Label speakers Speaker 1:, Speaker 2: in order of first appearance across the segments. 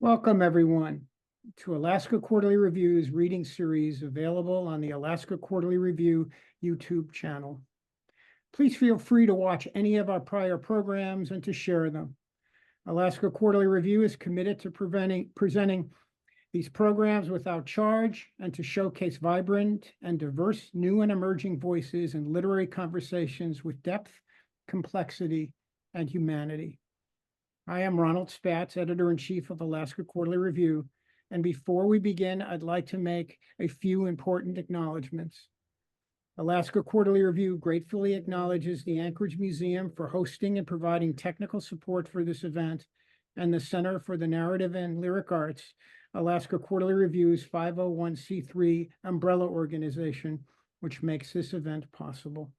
Speaker 1: Welcome, everyone, to Alaska Quarterly Review's reading series available on the Alaska Quarterly Review YouTube channel. Please feel free to watch any of our prior programs and to share them. Alaska Quarterly Review is committed to presenting these programs without charge and to showcase vibrant and diverse new and emerging voices in literary conversations with depth, complexity, and humanity. I am Ronald Spatz, Editor-in-Chief of Alaska Quarterly Review, and before we begin, I'd like to make a few important acknowledgments. Alaska Quarterly Review gratefully acknowledges the Anchorage Museum for hosting and providing technical support for this event, and the Center for the Narrative and Lyric Arts, Alaska Quarterly Review's 501c3 umbrella organization, which makes this event possible.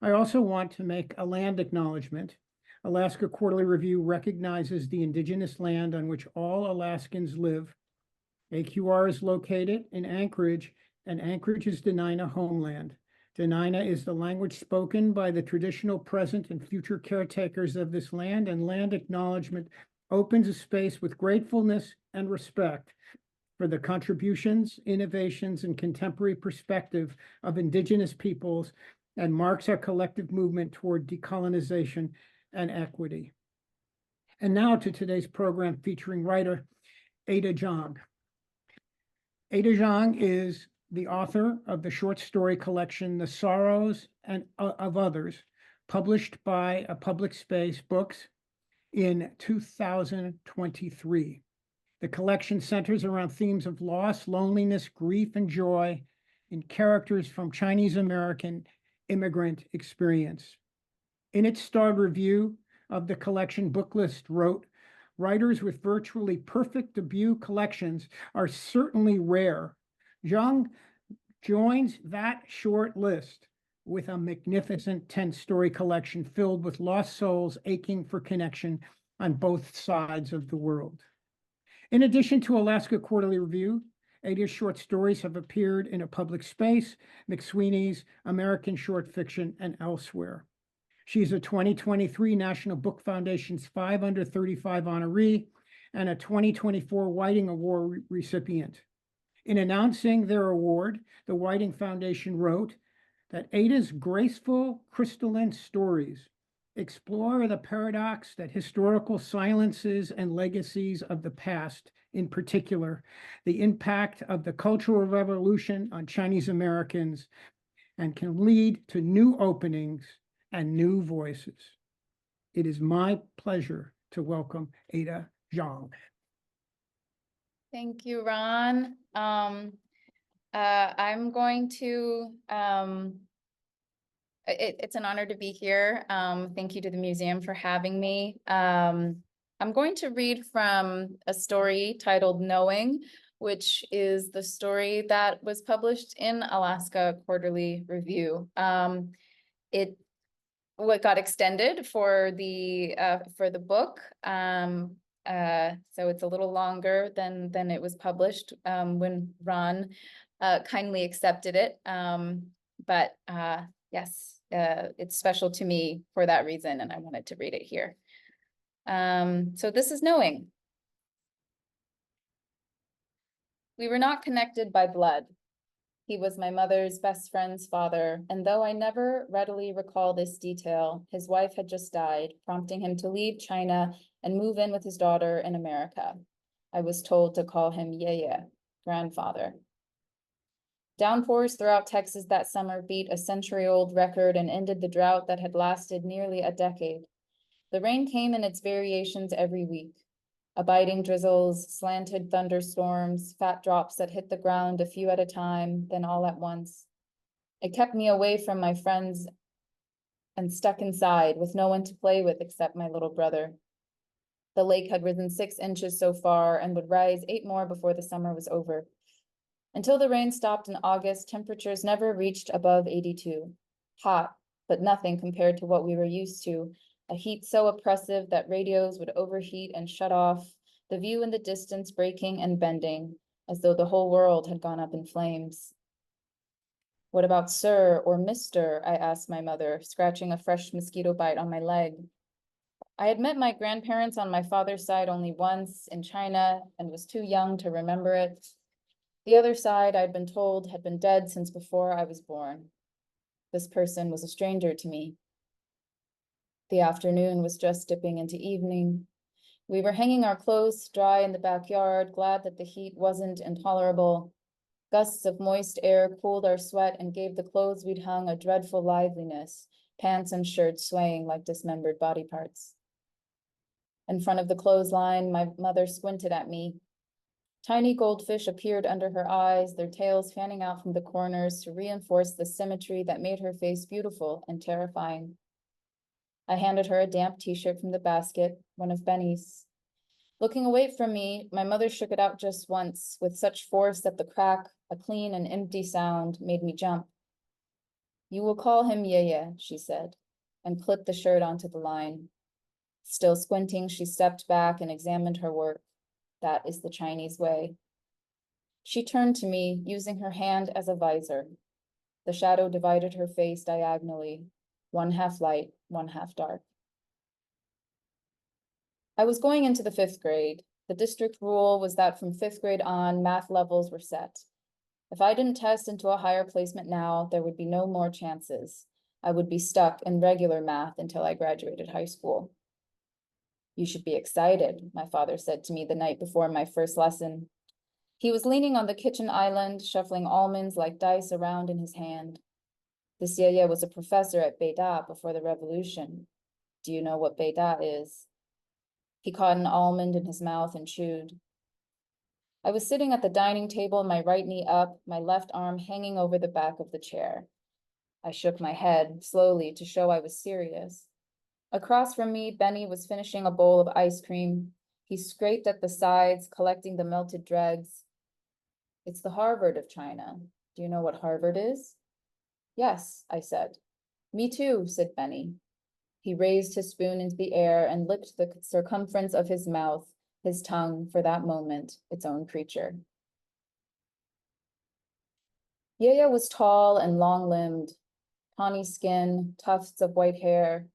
Speaker 1: I also want to make a land acknowledgement. Alaska Quarterly Review recognizes the indigenous land on which all Alaskans live. AQR is located in Anchorage, and Anchorage is Dena'ina homeland. Dena'ina is the language spoken by the traditional present and future caretakers of this land, and land acknowledgement opens a space with gratefulness and respect for the contributions, innovations, and contemporary perspective of indigenous peoples, and marks our collective movement toward decolonization and equity. And now to today's program featuring writer Ada Zhang. Ada Zhang is the author of the short story collection The Sorrows of Others, published by Public Space Books in 2023. The collection centers around themes of loss, loneliness, grief, and joy in characters from Chinese American immigrant experience. In its starred review of the collection, BOOKLIST wrote, "Writers with virtually perfect debut collections are certainly rare." Zhang joins that short list with a magnificent 10-story collection filled with lost souls aching for connection on both sides of the world. In addition to Alaska Quarterly Review, Ada's short stories have appeared in A Public Space, McSweeney's, American Short Fiction, and elsewhere. She's a 2023 National Book Foundation's 5 Under 35 honoree and a 2024 Whiting Award recipient. In announcing their award, the Whiting Foundation wrote that Ada's graceful, crystalline stories explore the paradox that historical silences and legacies of the past, in particular, the impact of the Cultural Revolution on Chinese Americans, and can lead to new openings and new voices. It is my pleasure to welcome Ada Zhang.
Speaker 2: Thank you, Ron. I'm going to, it's an honor to be here. Thank you to the museum for having me. I'm going to read from a story titled Knowing, which is the story that was published in Alaska Quarterly Review. What got extended for the book, so it's a little longer than it was published when Ron kindly accepted it. But yes, it's special to me for that reason, and I wanted to read it here. So this is Knowing. We were not connected by blood. He was my mother's best friend's father, and though I never readily recall this detail, his wife had just died, prompting him to leave China and move in with his daughter in America. I was told to call him Yeye, grandfather. Downpours throughout Texas that summer beat a century-old record and ended the drought that had lasted nearly a decade. The rain came in its variations every week. Abiding drizzles, slanted thunderstorms, fat drops that hit the ground a few at a time, then all at once. It kept me away from my friends and stuck inside with no one to play with except my little brother. The lake had risen 6 inches so far and would rise 8 more before the summer was over. Until the rain stopped in August, temperatures never reached above 82. Hot, but nothing compared to what we were used to. A heat so oppressive that radios would overheat and shut off, the view in the distance breaking and bending, as though the whole world had gone up in flames. "What about Sir or Mr.?" I asked my mother, scratching a fresh mosquito bite on my leg. I had met my grandparents on my father's side only once in China and was too young to remember it. The other side, I'd been told, had been dead since before I was born. This person was a stranger to me. The afternoon was just dipping into evening. We were hanging our clothes to dry in the backyard, glad that the heat wasn't intolerable. Gusts of moist air cooled our sweat and gave the clothes we'd hung a dreadful liveliness, pants and shirts swaying like dismembered body parts. In front of the clothesline, my mother squinted at me. Tiny goldfish appeared under her eyes, their tails fanning out from the corners to reinforce the symmetry that made her face beautiful and terrifying. I handed her a damp t-shirt from the basket, one of Benny's. Looking away from me, my mother shook it out just once, with such force that the crack, a clean and empty sound, made me jump. "You will call him Yeye," she said, and clipped the shirt onto the line. Still squinting, she stepped back and examined her work. That is the Chinese way. She turned to me, using her hand as a visor. The shadow divided her face diagonally, one half light, one half dark. I was going into the 5th grade. The district rule was that from 5th grade on, math levels were set. If I didn't test into a higher placement now, there would be no more chances. I would be stuck in regular math until I graduated high school. "You should be excited," my father said to me the night before my first lesson. He was leaning on the kitchen island, shuffling almonds like dice around in his hand. This Yeye was a professor at Beida before the revolution. Do you know what Beida is? He caught an almond in his mouth and chewed. I was sitting at the dining table, my right knee up, my left arm hanging over the back of the chair. I shook my head slowly to show I was serious. Across from me, Benny was finishing a bowl of ice cream. He scraped at the sides, collecting the melted dregs. "It's the Harvard of China. Do you know what Harvard is?" "Yes," I said. "Me too," said Benny. He raised his spoon into the air and licked the circumference of his mouth, his tongue, for that moment, its own creature. Yeye was tall and long-limbed, tawny skin, tufts of white hair.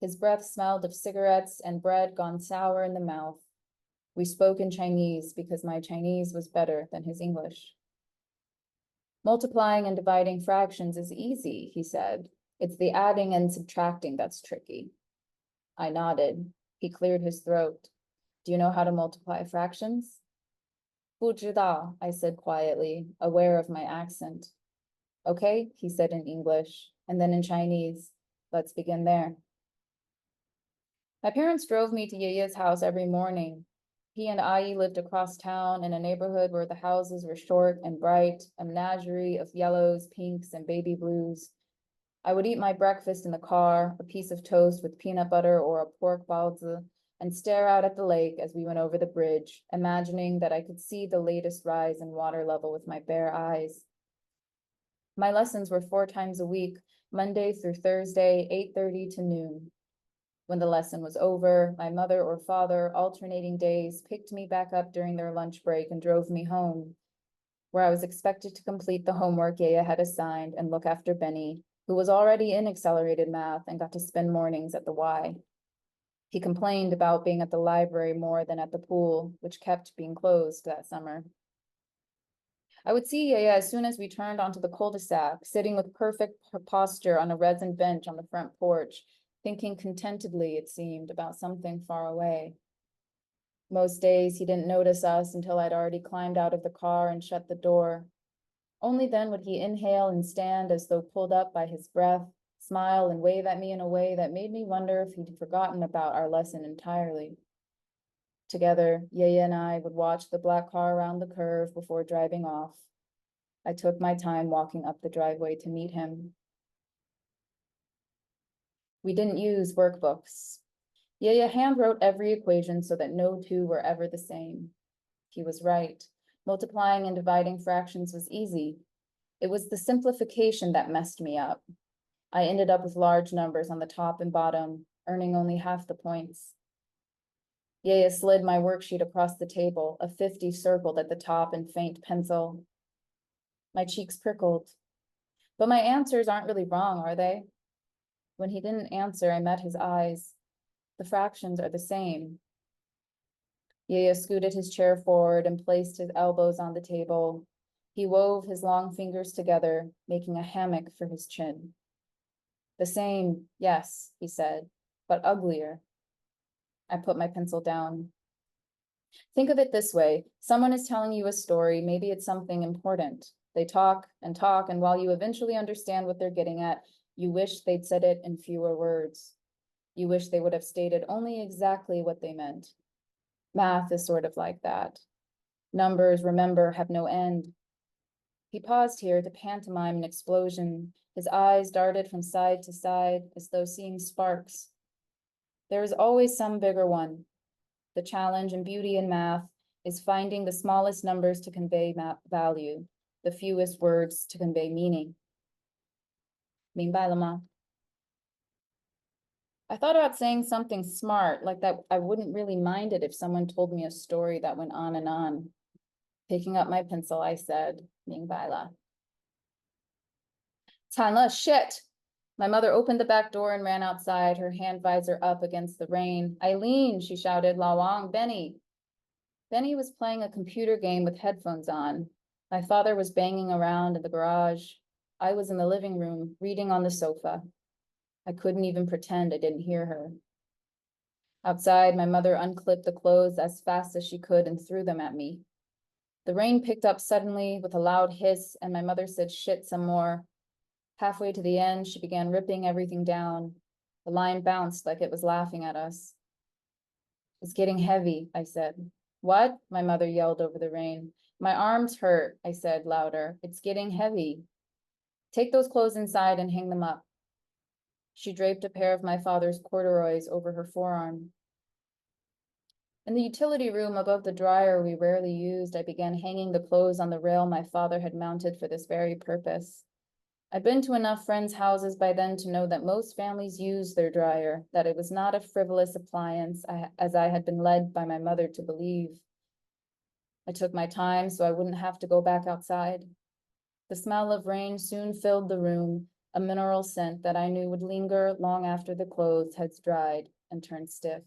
Speaker 2: His breath smelled of cigarettes and bread gone sour in the mouth. We spoke in Chinese because my Chinese was better than his English. "Multiplying and dividing fractions is easy," he said. "It's the adding and subtracting that's tricky." I nodded. He cleared his throat. "Do you know how to multiply fractions?" "不知道," I said quietly, aware of my accent. "Okay," he said in English, and then in Chinese. "Let's begin there." My parents drove me to Yeye's house every morning. He and Ai lived across town in a neighborhood where the houses were short and bright, a menagerie of yellows, pinks, and baby blues. I would eat my breakfast in the car, a piece of toast with peanut butter or a pork baozi, and stare out at the lake as we went over the bridge, imagining that I could see the latest rise in water level with my bare eyes. My lessons were 4 times a week, Monday through Thursday, 8:30 to noon. When the lesson was over, my mother or father, alternating days, picked me back up during their lunch break and drove me home, where I was expected to complete the homework Yeye had assigned and look after Benny, who was already in accelerated math and got to spend mornings at the Y. He complained about being at the library more than at the pool, which kept being closed that summer. I would see Yeye as soon as we turned onto the cul-de-sac, sitting with perfect posture on a resin bench on the front porch, thinking contentedly, it seemed, about something far away. Most days he didn't notice us until I'd already climbed out of the car and shut the door. Only then would he inhale and stand as though pulled up by his breath, smile and wave at me in a way that made me wonder if he'd forgotten about our lesson entirely. Together, Yeye and I would watch the black car around the curve before driving off. I took my time walking up the driveway to meet him. We didn't use workbooks. Yeye handwrote every equation so that no two were ever the same. He was right. Multiplying and dividing fractions was easy. It was the simplification that messed me up. I ended up with large numbers on the top and bottom, earning only half the points. Yeye slid my worksheet across the table, a 50 circled at the top in faint pencil. My cheeks prickled. But my answers aren't really wrong, are they? When he didn't answer, I met his eyes. The fractions are the same. Yaya scooted his chair forward and placed his elbows on the table. He wove his long fingers together, making a hammock for his chin. The same, yes, he said, but uglier. I put my pencil down. Think of it this way. Someone is telling you a story. Maybe it's something important. They talk, and while you eventually understand what they're getting at, you wish they'd said it in fewer words. You wish they would have stated only exactly what they meant. Math is sort of like that. Numbers, remember, have no end. He paused here to pantomime an explosion. His eyes darted from side to side as though seeing sparks. There is always some bigger one. The challenge and beauty in math is finding the smallest numbers to convey value, the fewest words to convey meaning. 明白了吗? I thought about saying something smart, like that I wouldn't really mind it if someone told me a story that went on and on. Picking up my pencil, I said, 明白了. 惨了, shit! My mother opened the back door and ran outside, her hand visor up against the rain. Eileen, she shouted, Lawang, Benny. Benny was playing a computer game with headphones on. My father was banging around in the garage. I was in the living room, reading on the sofa. I couldn't even pretend I didn't hear her. Outside, my mother unclipped the clothes as fast as she could and threw them at me. The rain picked up suddenly with a loud hiss, and my mother said shit some more. Halfway to the end, she began ripping everything down. The line bounced like it was laughing at us. It's getting heavy, I said. What? My mother yelled over the rain. My arms hurt, I said louder. It's getting heavy. Take those clothes inside and hang them up. She draped a pair of my father's corduroys over her forearm. In the utility room above the dryer we rarely used, I began hanging the clothes on the rail my father had mounted for this very purpose. I'd been to enough friends' houses by then to know that most families used their dryer, that it was not a frivolous appliance, as I had been led by my mother to believe. I took my time so I wouldn't have to go back outside. The smell of rain soon filled the room, a mineral scent that I knew would linger long after the clothes had dried and turned stiff.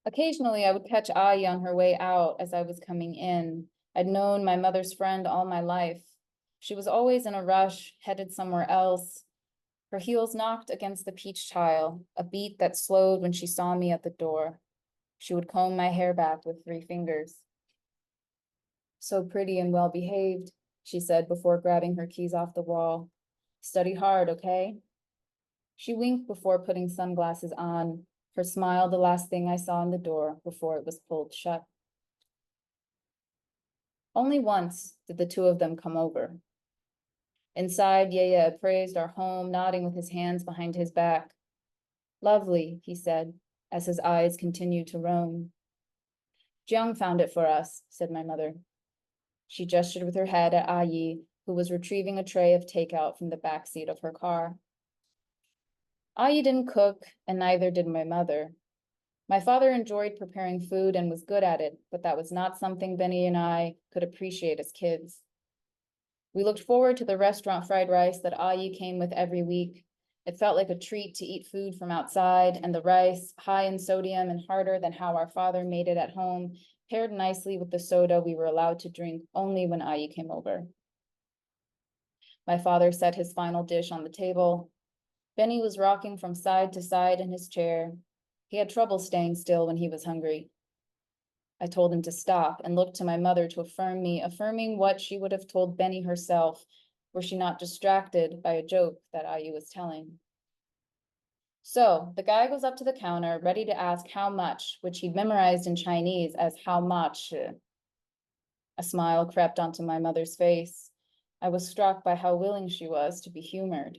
Speaker 2: Occasionally, I would catch Ai on her way out as I was coming in. I'd known my mother's friend all my life. She was always in a rush, headed somewhere else. Her heels knocked against the peach tile, a beat that slowed when she saw me at the door. She would comb my hair back with 3 fingers. So pretty and well-behaved, she said before grabbing her keys off the wall. Study hard, okay? She winked before putting sunglasses on, her smile the last thing I saw in the door before it was pulled shut. Only once did the 2 of them come over. Inside, Yaya appraised our home, nodding with his hands behind his back. Lovely, he said, as his eyes continued to roam. Zhang found it for us, said my mother. She gestured with her head at Ai, who was retrieving a tray of takeout from the back seat of her car. Ai didn't cook, and neither did my mother. My father enjoyed preparing food and was good at it, but that was not something Benny and I could appreciate as kids. We looked forward to the restaurant fried rice that Ai came with every week. It felt like a treat to eat food from outside, and the rice, high in sodium and harder than how our father made it at home, paired nicely with the soda we were allowed to drink only when Ai came over. My father set his final dish on the table. Benny was rocking from side to side in his chair. He had trouble staying still when he was hungry. I told him to stop and looked to my mother to affirm me, affirming what she would have told Benny herself, were she not distracted by a joke that Ai was telling. So the guy goes up to the counter, ready to ask how much, which he memorized in Chinese as how much. A smile crept onto my mother's face. I was struck by how willing she was to be humored.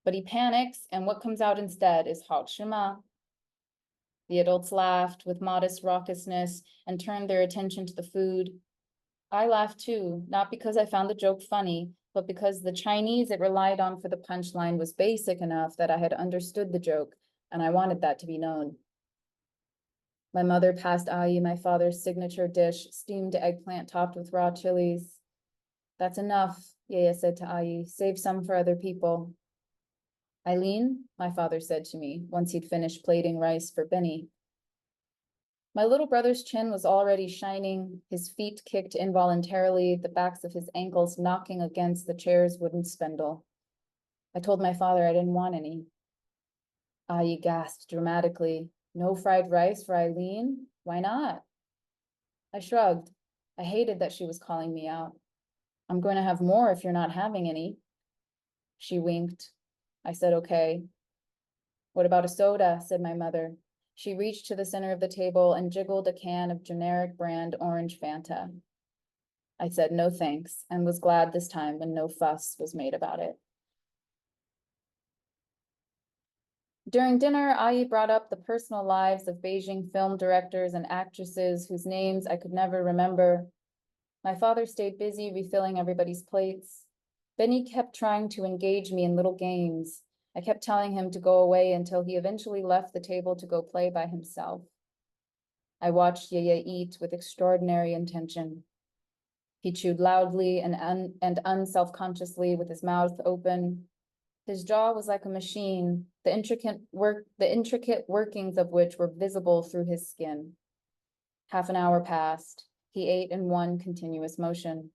Speaker 2: But he panics, and what comes out instead is 好吃吗? The adults laughed with modest raucousness and turned their attention to the food. I laughed too, not because I found the joke funny, but because the Chinese it relied on for the punchline was basic enough that I had understood the joke, and I wanted that to be known. My mother passed Ai my father's signature dish, steamed eggplant topped with raw chilies. That's enough, Yaya said to Ai. Save some for other people. Eileen, my father said to me once he'd finished plating rice for Benny. My little brother's chin was already shining, his feet kicked involuntarily, the backs of his ankles knocking against the chair's wooden spindle. I told my father I didn't want any. Ayi gasped dramatically. No fried rice for Eileen? Why not? I shrugged. I hated that she was calling me out. I'm going to have more if you're not having any. She winked. I said, okay. What about a soda? Said my mother. She reached to the center of the table and jiggled a can of generic brand orange Fanta. I said no thanks and was glad this time when no fuss was made about it. During dinner, Ayi brought up the personal lives of Beijing film directors and actresses whose names I could never remember. My father stayed busy refilling everybody's plates. Benny kept trying to engage me in little games. I kept telling him to go away until he eventually left the table to go play by himself. I watched Yeye eat with extraordinary intention. He chewed loudly and unself-consciously with his mouth open. His jaw was like a machine, the intricate workings of which were visible through his skin. Half an hour passed. He ate in one continuous motion.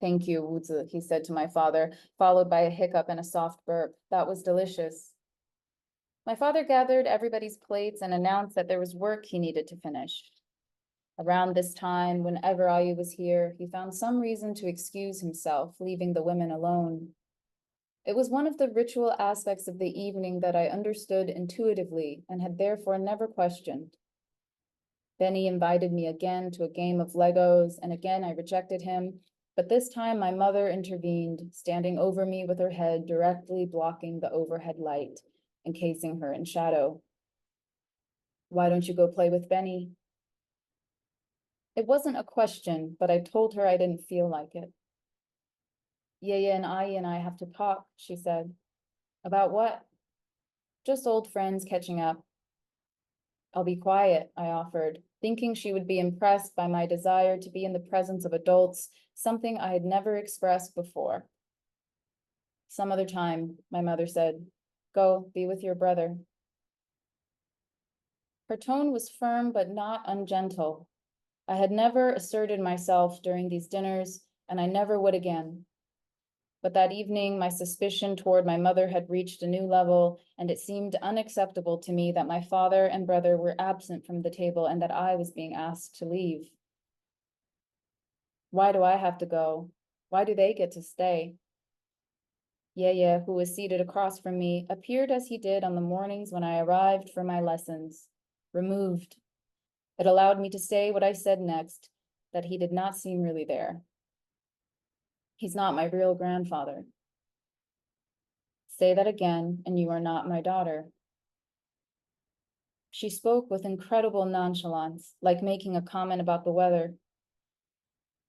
Speaker 2: Thank you, Wuzi, he said to my father, followed by a hiccup and a soft burp. That was delicious. My father gathered everybody's plates and announced that there was work he needed to finish. Around this time, whenever Ayu was here, he found some reason to excuse himself, leaving the women alone. It was one of the ritual aspects of the evening that I understood intuitively and had therefore never questioned. Benny invited me again to a game of Legos, and again I rejected him, but this time my mother intervened, standing over me with her head directly blocking the overhead light, encasing her in shadow. Why don't you go play with Benny? It wasn't a question, but I told her I didn't feel like it. Yeye and I have to talk, she said. About what? Just old friends catching up. I'll be quiet, I offered, thinking she would be impressed by my desire to be in the presence of adults, something I had never expressed before. Some other time, my mother said, go be with your brother. Her tone was firm but not ungentle. I had never asserted myself during these dinners, and I never would again. But that evening, my suspicion toward my mother had reached a new level, and it seemed unacceptable to me that my father and brother were absent from the table and that I was being asked to leave. Why do I have to go? Why do they get to stay? Yeye, who was seated across from me, appeared as he did on the mornings when I arrived for my lessons, removed. It allowed me to say what I said next, that he did not seem really there. He's not my real grandfather. Say that again, and you are not my daughter. She spoke with incredible nonchalance, like making a comment about the weather.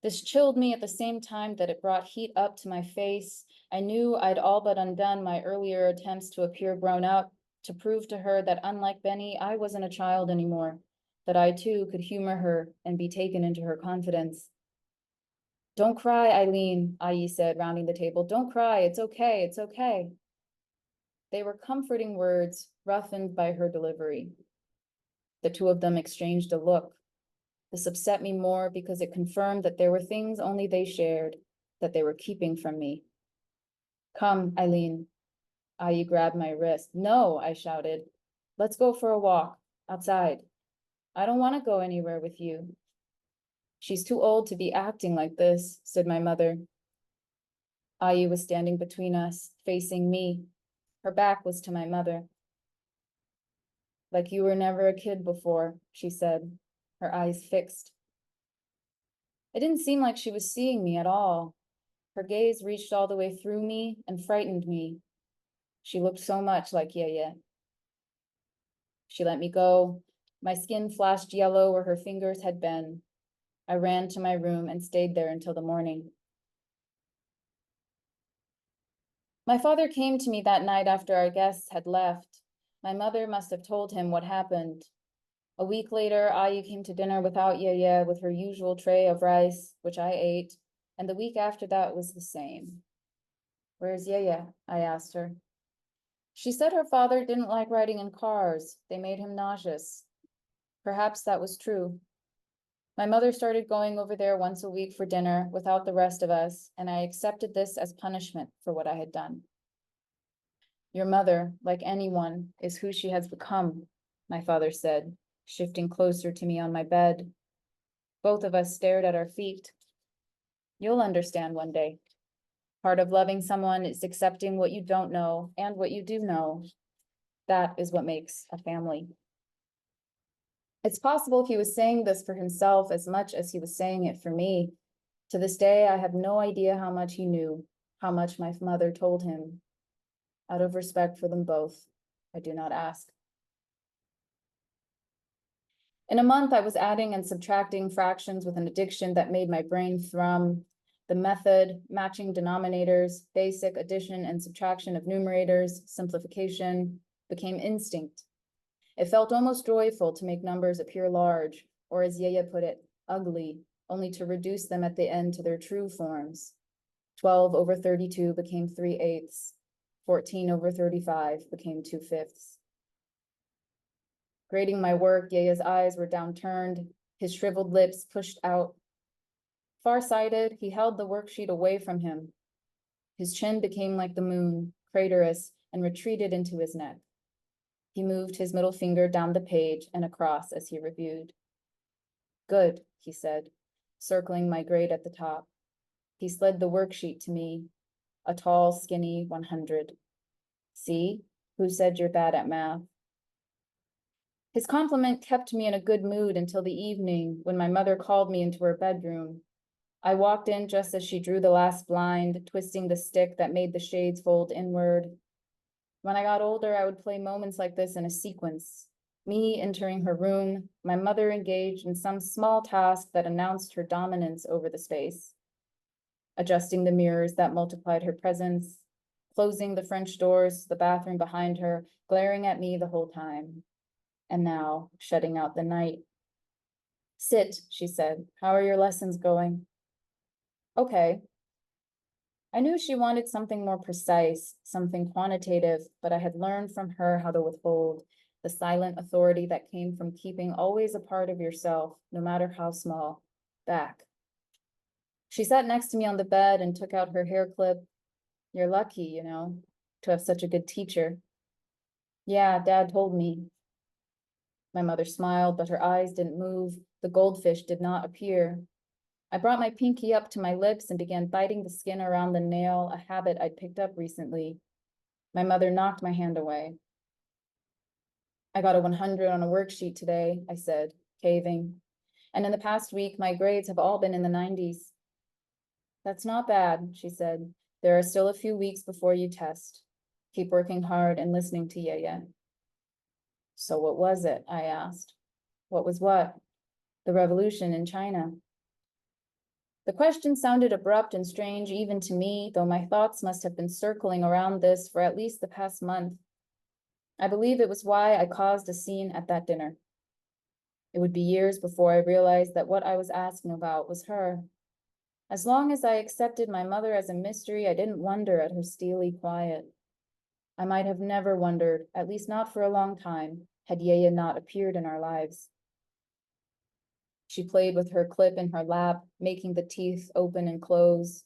Speaker 2: This chilled me at the same time that it brought heat up to my face. I knew I'd all but undone my earlier attempts to appear grown up, to prove to her that unlike Benny, I wasn't a child anymore, that I too could humor her and be taken into her confidence. Don't cry, Eileen, Ayi said, rounding the table. Don't cry, it's okay, it's okay. They were comforting words, roughened by her delivery. The two of them exchanged a look. This upset me more because it confirmed that there were things only they shared, that they were keeping from me. Come, Eileen. Ayi grabbed my wrist. No, I shouted. Let's go for a walk, outside. I don't want to go anywhere with you. She's too old to be acting like this, said my mother. Ayi was standing between us, facing me. Her back was to my mother. Like you were never a kid before, she said, her eyes fixed. It didn't seem like she was seeing me at all. Her gaze reached all the way through me and frightened me. She looked so much like Yeye. She let me go. My skin flashed yellow where her fingers had been. I ran to my room and stayed there until the morning. My father came to me that night after our guests had left. My mother must have told him what happened. A week later, Ayu came to dinner without Yeye with her usual tray of rice, which I ate, and the week after that was the same. Where's Yeye? I asked her. She said her father didn't like riding in cars. They made him nauseous. Perhaps that was true. My mother started going over there once a week for dinner without the rest of us, and I accepted this as punishment for what I had done. Your mother, like anyone, is who she has become, my father said, shifting closer to me on my bed. Both of us stared at our feet. You'll understand one day. Part of loving someone is accepting what you don't know and what you do know. That is what makes a family. It's possible he was saying this for himself as much as he was saying it for me. To this day, I have no idea how much he knew, how much my mother told him. Out of respect for them both, I do not ask. In a month, I was adding and subtracting fractions with an addiction that made my brain thrum. The method, matching denominators, basic addition and subtraction of numerators, simplification, became instinct. It felt almost joyful to make numbers appear large, or as Yaya put it, ugly, only to reduce them at the end to their true forms. 12 over 32 became 3/8. 14 over 35 became 2/5. Grading my work, Yaya's eyes were downturned, his shriveled lips pushed out. Far-sighted, he held the worksheet away from him. His chin became like the moon, craterous, and retreated into his neck. He moved his middle finger down the page and across as he reviewed. Good, he said, circling my grade at the top. He slid the worksheet to me, a tall, skinny 100. See, who said you're bad at math? His compliment kept me in a good mood until the evening when my mother called me into her bedroom. I walked in just as she drew the last blind, twisting the stick that made the shades fold inward. When I got older, I would play moments like this in a sequence. Me entering her room, my mother engaged in some small task that announced her dominance over the space. Adjusting the mirrors that multiplied her presence, closing the French doors to the bathroom behind her, glaring at me the whole time. And now, shutting out the night. Sit, she said. How are your lessons going? Okay. I knew she wanted something more precise, something quantitative, but I had learned from her how to withhold the silent authority that came from keeping always a part of yourself, no matter how small, back. She sat next to me on the bed and took out her hair clip. You're lucky, you know, to have such a good teacher. Yeah, Dad told me. My mother smiled, but her eyes didn't move. The goldfish did not appear. I brought my pinky up to my lips and began biting the skin around the nail, a habit I'd picked up recently. My mother knocked my hand away. I got a 100 on a worksheet today, I said, caving. And in the past week, my grades have all been in the 90s. That's not bad, she said. There are still a few weeks before you test. Keep working hard and listening to Yaya. So what was it? I asked. What was what? The revolution in China. The question sounded abrupt and strange even to me, though my thoughts must have been circling around this for at least the past month. I believe it was why I caused a scene at that dinner. It would be years before I realized that what I was asking about was her. As long as I accepted my mother as a mystery, I didn't wonder at her steely quiet. I might have never wondered, at least not for a long time, had Yaya not appeared in our lives. She played with her clip in her lap, making the teeth open and close.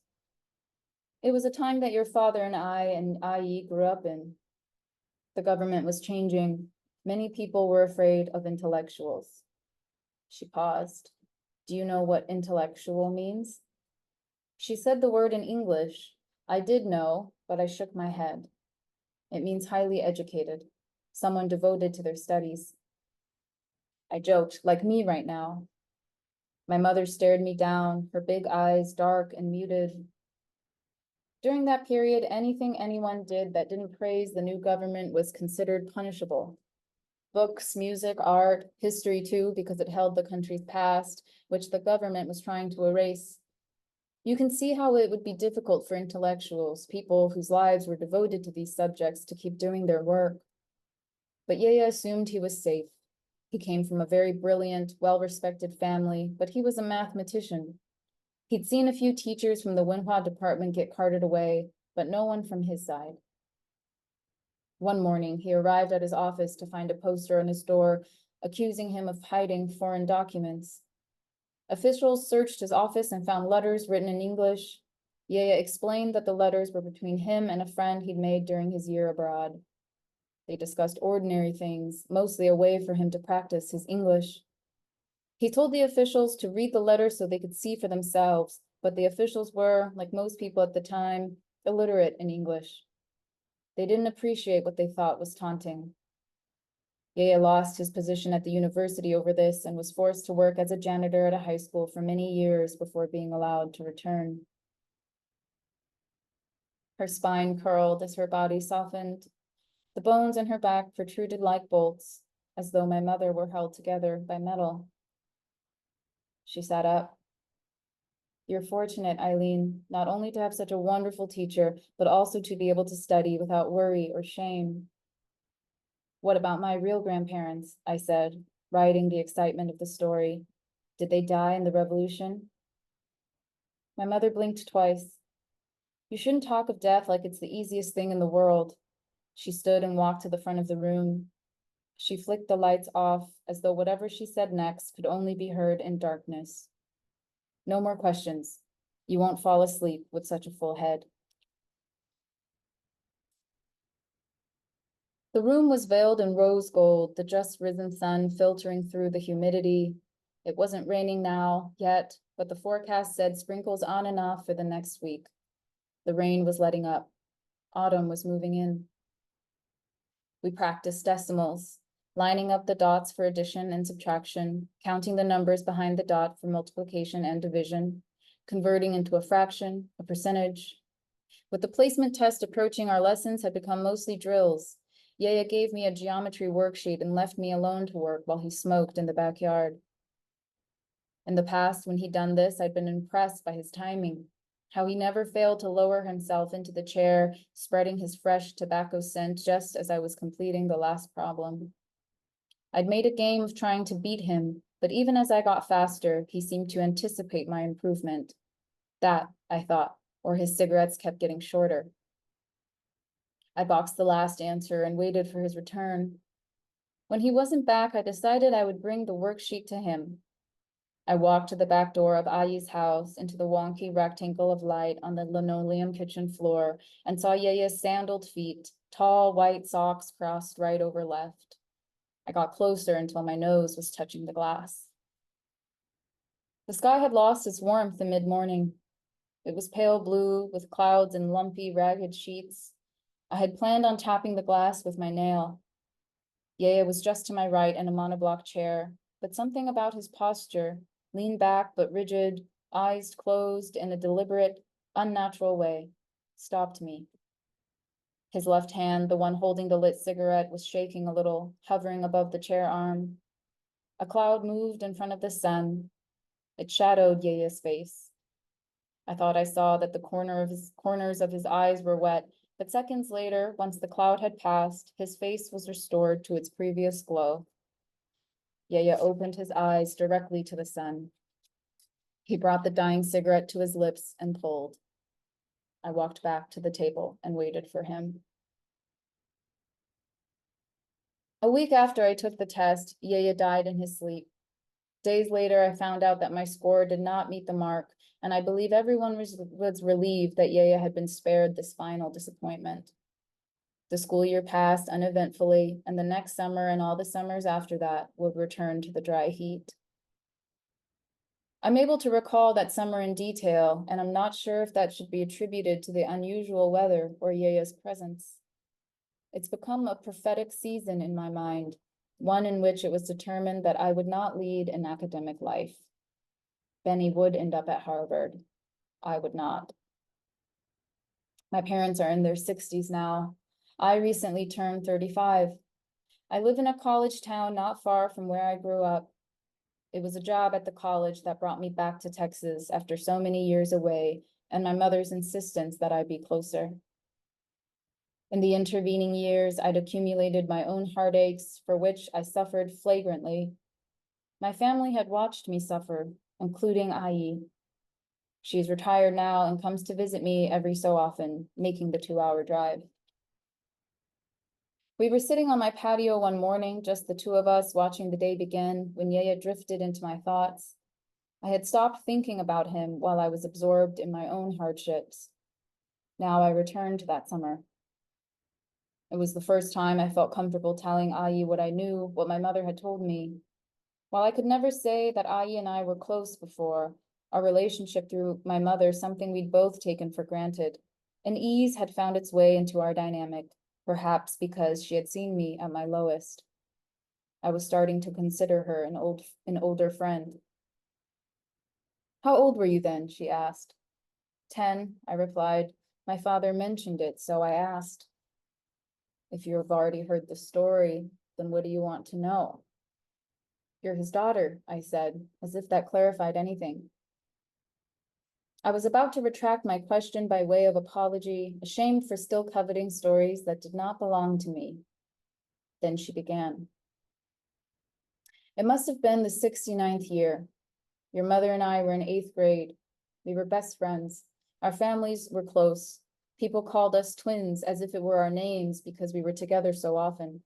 Speaker 2: It was a time that your father and I and IE grew up in. The government was changing. Many people were afraid of intellectuals. She paused. Do you know what intellectual means? She said the word in English. I did know, but I shook my head. It means highly educated, someone devoted to their studies. I joked, like me right now. My mother stared me down, her big eyes dark and muted. During that period, anything anyone did that didn't praise the new government was considered punishable. Books, music, art, history too, because it held the country's past, which the government was trying to erase. You can see how it would be difficult for intellectuals, people whose lives were devoted to these subjects, to keep doing their work. But Yaya assumed he was safe. He came from a very brilliant, well-respected family, but he was a mathematician. He'd seen a few teachers from the Wenhua department get carted away, but no one from his side. One morning, he arrived at his office to find a poster on his door accusing him of hiding foreign documents. Officials searched his office and found letters written in English. Yaya explained that the letters were between him and a friend he'd made during his year abroad. They discussed ordinary things, mostly a way for him to practice his English. He told the officials to read the letters so they could see for themselves, but the officials were, like most people at the time, illiterate in English. They didn't appreciate what they thought was taunting. Yaya lost his position at the university over this and was forced to work as a janitor at a high school for many years before being allowed to return. Her spine curled as her body softened. The bones in her back protruded like bolts, as though my mother were held together by metal. She sat up. You're fortunate, Eileen, not only to have such a wonderful teacher, but also to be able to study without worry or shame. What about my real grandparents? I said, riding the excitement of the story. Did they die in the revolution? My mother blinked twice. You shouldn't talk of death like it's the easiest thing in the world. She stood and walked to the front of the room. She flicked the lights off as though whatever she said next could only be heard in darkness. No more questions. You won't fall asleep with such a full head. The room was veiled in rose gold, the just risen sun filtering through the humidity. It wasn't raining now yet, but the forecast said sprinkles on and off for the next week. The rain was letting up. Autumn was moving in. We practiced decimals, lining up the dots for addition and subtraction, counting the numbers behind the dot for multiplication and division, converting into a fraction, a percentage. With the placement test approaching, our lessons had become mostly drills. Yaya gave me a geometry worksheet and left me alone to work while he smoked in the backyard. In the past, when he'd done this, I'd been impressed by his timing, how he never failed to lower himself into the chair, spreading his fresh tobacco scent just as I was completing the last problem. I'd made a game of trying to beat him, but even as I got faster, he seemed to anticipate my improvement. That, I thought, or his cigarettes kept getting shorter. I boxed the last answer and waited for his return. When he wasn't back, I decided I would bring the worksheet to him. I walked to the back door of Ayi's house into the wonky rectangle of light on the linoleum kitchen floor and saw Yaya's sandaled feet, tall white socks crossed right over left. I got closer until my nose was touching the glass. The sky had lost its warmth in mid-morning. It was pale blue with clouds and lumpy, ragged sheets. I had planned on tapping the glass with my nail. Yaya was just to my right in a monoblock chair, but something about his posture, lean back but rigid, eyes closed in a deliberate, unnatural way, stopped me. His left hand, the one holding the lit cigarette, was shaking a little, hovering above the chair arm. A cloud moved in front of the sun. It shadowed Yaya's face. I thought I saw that the corners of his eyes were wet, but seconds later, once the cloud had passed, his face was restored to its previous glow. Yaya opened his eyes directly to the sun. He brought the dying cigarette to his lips and pulled. I walked back to the table and waited for him. A week after I took the test, Yaya died in his sleep. Days later, I found out that my score did not meet the mark, and I believe everyone was relieved that Yaya had been spared this final disappointment. The school year passed uneventfully, and the next summer and all the summers after that would return to the dry heat. I'm able to recall that summer in detail, and I'm not sure if that should be attributed to the unusual weather or Yaya's presence. It's become a prophetic season in my mind, one in which it was determined that I would not lead an academic life. Benny would end up at Harvard. I would not. My parents are in their 60s now. I recently turned 35. I live in a college town not far from where I grew up. It was a job at the college that brought me back to Texas after so many years away, and my mother's insistence that I be closer. In the intervening years, I'd accumulated my own heartaches, for which I suffered flagrantly. My family had watched me suffer, including Ayi. She's retired now and comes to visit me every so often, making the 2-hour drive. We were sitting on my patio one morning, just the two of us, watching the day begin, when Yaya drifted into my thoughts. I had stopped thinking about him while I was absorbed in my own hardships. Now I returned to that summer. It was the first time I felt comfortable telling Ayi what I knew, what my mother had told me. While I could never say that Ayi and I were close before, our relationship through my mother, something we'd both taken for granted, an ease had found its way into our dynamic, perhaps because she had seen me at my lowest. I was starting to consider her an older friend. How old were you then? She asked. 10, I replied. My father mentioned it, so I asked. If you have already heard the story, then what do you want to know? You're his daughter, I said, as if that clarified anything. I was about to retract my question by way of apology, ashamed for still coveting stories that did not belong to me. Then she began. It must have been the 69th year. Your mother and I were in 8th grade. We were best friends. Our families were close. People called us twins as if it were our names because we were together so often.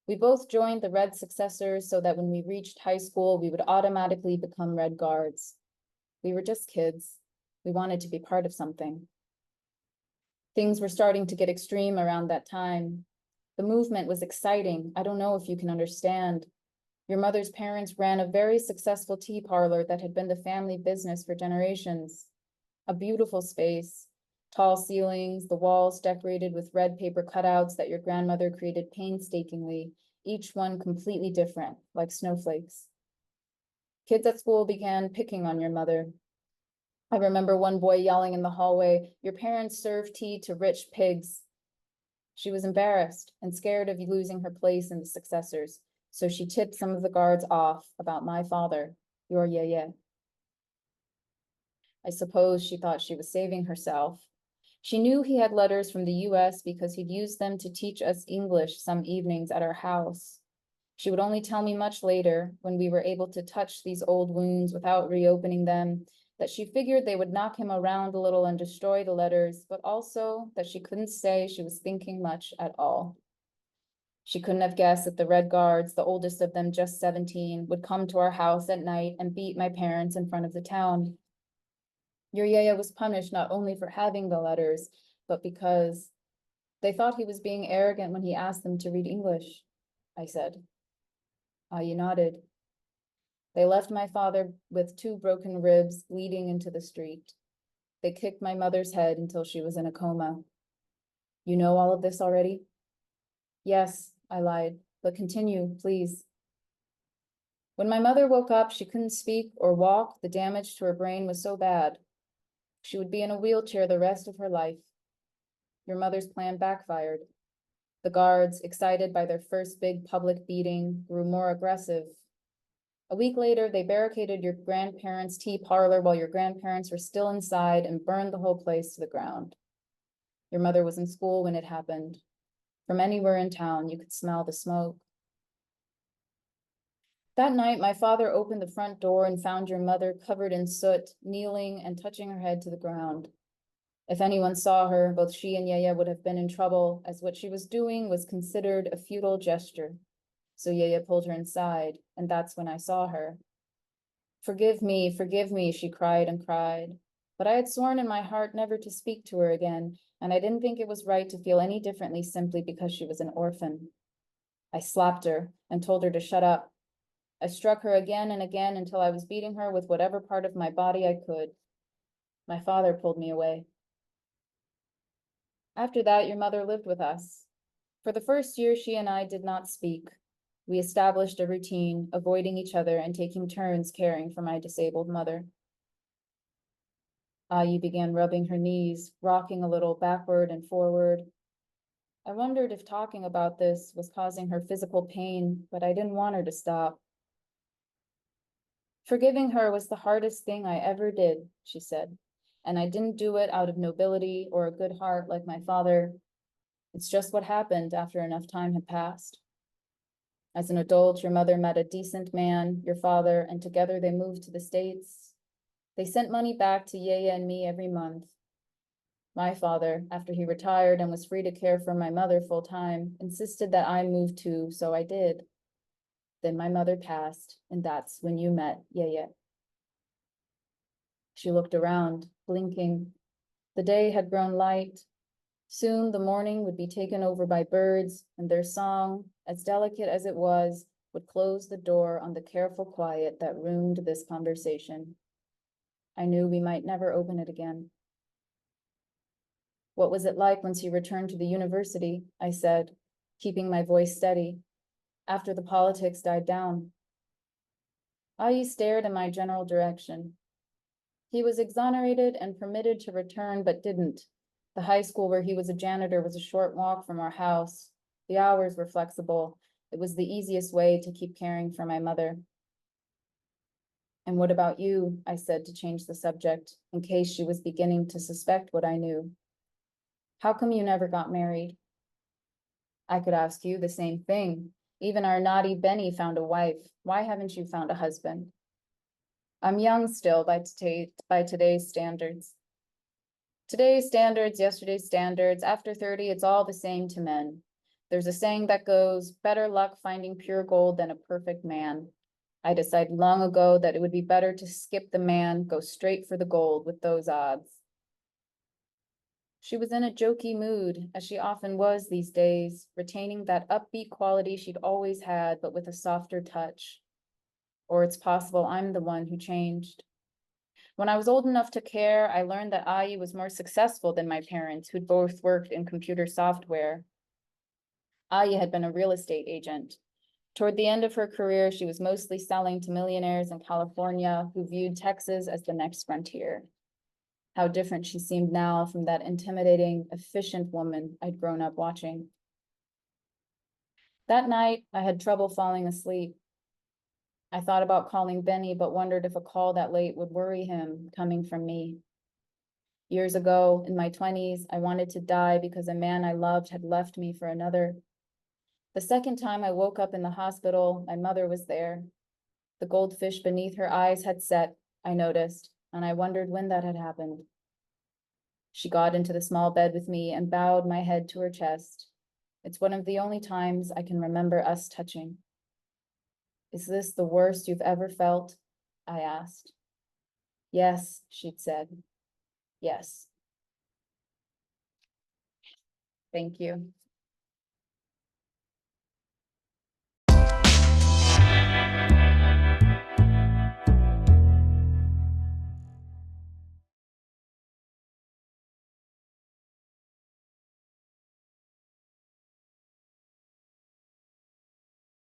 Speaker 2: We both joined the Red Successors so that when we reached high school, we would automatically become Red Guards. We were just kids. We wanted to be part of something. Things were starting to get extreme around that time. The movement was exciting. I don't know if you can understand. Your mother's parents ran a very successful tea parlor that had been the family business for generations. A beautiful space, tall ceilings, the walls decorated with red paper cutouts that your grandmother created painstakingly, each one completely different, like snowflakes. Kids at school began picking on your mother. I remember one boy yelling in the hallway, "Your parents serve tea to rich pigs." She was embarrassed and scared of losing her place in the successors, so she tipped some of the guards off about my father, your Yeye. I suppose she thought she was saving herself. She knew he had letters from the US because he'd used them to teach us English some evenings at our house. She would only tell me much later, when we were able to touch these old wounds without reopening them, that she figured they would knock him around a little and destroy the letters, but also that she couldn't say she was thinking much at all. She couldn't have guessed that the Red Guards, the oldest of them just 17, would come to our house at night and beat my parents in front of the town. Your Yaya was punished not only for having the letters, but because they thought he was being arrogant when he asked them to read English, I said. Ayi nodded. They left my father with 2 broken ribs bleeding into the street. They kicked my mother's head until she was in a coma. You know all of this already? Yes, I lied, but continue, please. When my mother woke up, she couldn't speak or walk. The damage to her brain was so bad. She would be in a wheelchair the rest of her life. Your mother's plan backfired. The guards, excited by their first big public beating, grew more aggressive. A week later, they barricaded your grandparents' tea parlor while your grandparents were still inside and burned the whole place to the ground. Your mother was in school when it happened. From anywhere in town, you could smell the smoke. That night, my father opened the front door and found your mother covered in soot, kneeling and touching her head to the ground. If anyone saw her, both she and Yaya would have been in trouble, as what she was doing was considered a futile gesture. So Yaya pulled her inside, and that's when I saw her. Forgive me, she cried and cried. But I had sworn in my heart never to speak to her again, and I didn't think it was right to feel any differently simply because she was an orphan. I slapped her and told her to shut up. I struck her again and again until I was beating her with whatever part of my body I could. My father pulled me away. After that, your mother lived with us. For the first year, she and I did not speak. We established a routine, avoiding each other and taking turns caring for my disabled mother. Ayi began rubbing her knees, rocking a little backward and forward. I wondered if talking about this was causing her physical pain, but I didn't want her to stop. Forgiving her was the hardest thing I ever did, she said, and I didn't do it out of nobility or a good heart like my father. It's just what happened after enough time had passed. As an adult, your mother met a decent man, your father, and together they moved to the States. They sent money back to Yaya and me every month. My father, after he retired and was free to care for my mother full time, insisted that I move too, so I did. Then my mother passed, and that's when you met, Yeye. She looked around, blinking. The day had grown light. Soon the morning would be taken over by birds, and their song, as delicate as it was, would close the door on the careful quiet that ruined this conversation. I knew we might never open it again. What was it like once you returned to the university? I said, keeping my voice steady, after the politics died down. Ayi stared in my general direction. He was exonerated and permitted to return, but didn't. The high school where he was a janitor was a short walk from our house. The hours were flexible. It was the easiest way to keep caring for my mother. And what about you? I said to change the subject, in case she was beginning to suspect what I knew. How come you never got married? I could ask you the same thing. Even our naughty Benny found a wife. Why haven't you found a husband? I'm young still by today's standards. Today's standards, yesterday's standards, after 30, it's all the same to men. There's a saying that goes, better luck finding pure gold than a perfect man. I decided long ago that it would be better to skip the man, go straight for the gold with those odds. She was in a jokey mood, as she often was these days, retaining that upbeat quality she'd always had, but with a softer touch. Or it's possible I'm the one who changed. When I was old enough to care, I learned that Ayi was more successful than my parents, who'd both worked in computer software. Ayi had been a real estate agent. Toward the end of her career, she was mostly selling to millionaires in California who viewed Texas as the next frontier. How different she seemed now from that intimidating, efficient woman I'd grown up watching. That night, I had trouble falling asleep. I thought about calling Benny, but wondered if a call that late would worry him, coming from me. Years ago, in my 20s, I wanted to die because a man I loved had left me for another. The second time I woke up in the hospital, my mother was there. The goldfish beneath her eyes had set, I noticed, and I wondered when that had happened. She got into the small bed with me and bowed my head to her chest. It's one of the only times I can remember us touching. Is this the worst you've ever felt? I asked. Yes, she'd said. Yes. Thank you.